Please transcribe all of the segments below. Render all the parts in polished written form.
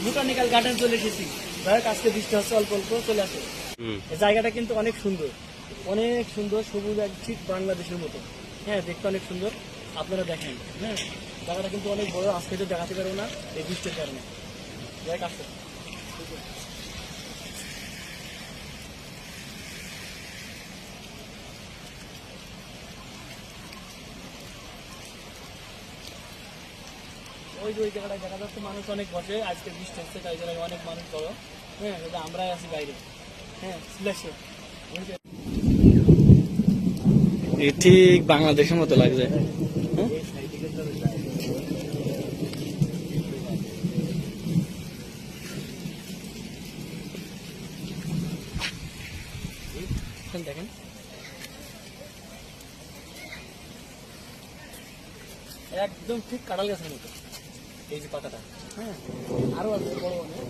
Botanical garden চলে এসেছি। আজকে বৃষ্টি হচ্ছে, অল্প অল্প চলে আসে। এই জায়গাটা কিন্তু অনেক সুন্দর, অনেক সুন্দর, সবুজ, ঠিক বাংলাদেশের মতো। হ্যাঁ, দেখতে অনেক সুন্দর। আপনারা দেখেন, হ্যাঁ, জায়গাটা কিন্তু অনেক বড়। আজকে তো দেখাতে পারবো না এই বৃষ্টির কারণে। দেখ আসো, ওই যে ওই জায়গাটা দেখা যাচ্ছে মানুষ অনেক বসে। আজকে বৃষ্টি হচ্ছে তাই জায়গায় অনেক মানুষ বড়। হ্যাঁ, আমরাই আছি বাইরে। হ্যাঁ, ঠিক বাংলাদেশের মতো লাগছে। দেখেন একদম ঠিক কাঁঠাল গাছের মতো এই যে পাতাটা। হ্যাঁ, আরো আছে বড় অনেক।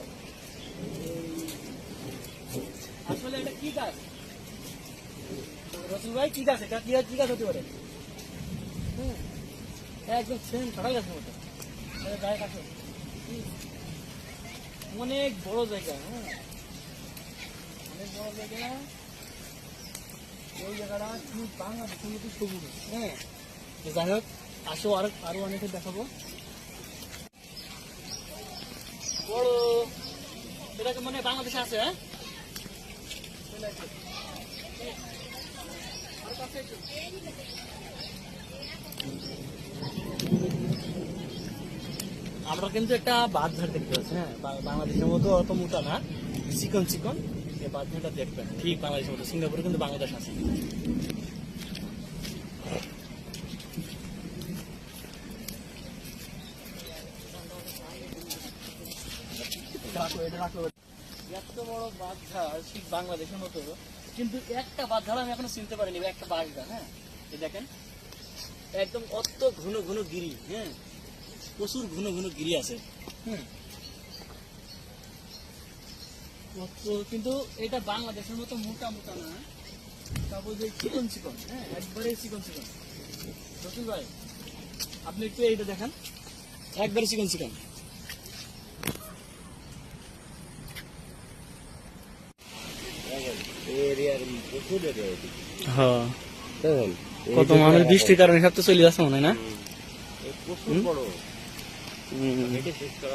আসলে এটা কি গাছ রসুল ভাই? কি গাছ এটা? কি গাছ হতে পারে? হ্যাঁ, একদম সেম কাঁঠাল গাছের মতো। গায়ে কাছে অনেক বড় জায়গা। হ্যাঁ, অনেক বড় জায়গা। ওই জায়গাটা ঠিক বাংলাদেশের মতো সবুজ। হ্যাঁ, যাই হোক, আসো আরো অনেকে দেখাবো। বড় এটাকে মানে বাংলাদেশে আছে। হ্যাঁ, আমরা কিন্তু একটা বাঁধঝাড় দেখতে পাচ্ছি। হ্যাঁ, বাংলাদেশের মতো অত মোটা না, চিকন চিকন। এই বাঁধঝাড়টা দেখবেন ঠিক বাংলাদেশের মতো। সিঙ্গাপুরে কিন্তু বাংলাদেশ আছে। এত বড় বাঁধঝাড় ঠিক বাংলাদেশের মতো, কিন্তু একটা বাঁধঝাড় আমি এখনো চিনতে পারিনি। একটা বাঁশঝাড়। হ্যাঁ, এই দেখেন একদম অত ঘন ঘন গিরি। হ্যাঁ, প্রচুর ঘন ঘন গিরি আছে। কিন্তু এটা বাংলাদেশের মতো মোটা মোটা না, তারপর যে চিকন চিকন। হ্যাঁ, একবারে চিকন চিকন। রসুল ভাই, আপনি একটু এইটা দেখেন, একবারে চিকন চিকন। কত মানুষ বৃষ্টির কারণে সব তো চলে যাচ্ছে মনে হয় না।